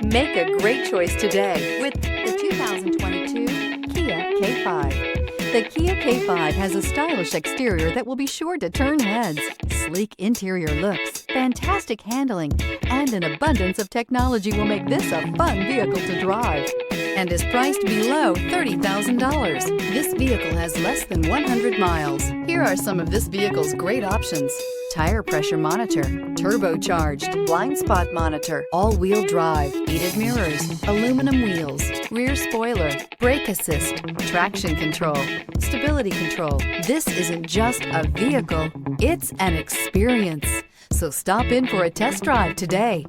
Make a great choice today with the 2022 Kia K5. The Kia K5 has a stylish exterior that will be sure to turn heads, sleek interior looks, fantastic handling, and an abundance of technology will make this a fun vehicle to drive, and is priced below $30,000. This vehicle has less than 100 miles. Here are some of this vehicle's great options: tire pressure monitor, turbocharged, blind spot monitor, all-wheel drive, heated mirrors, aluminum wheels, rear spoiler, brake assist, traction control, stability control. This isn't just a vehicle, it's an experience. So stop in for a test drive today.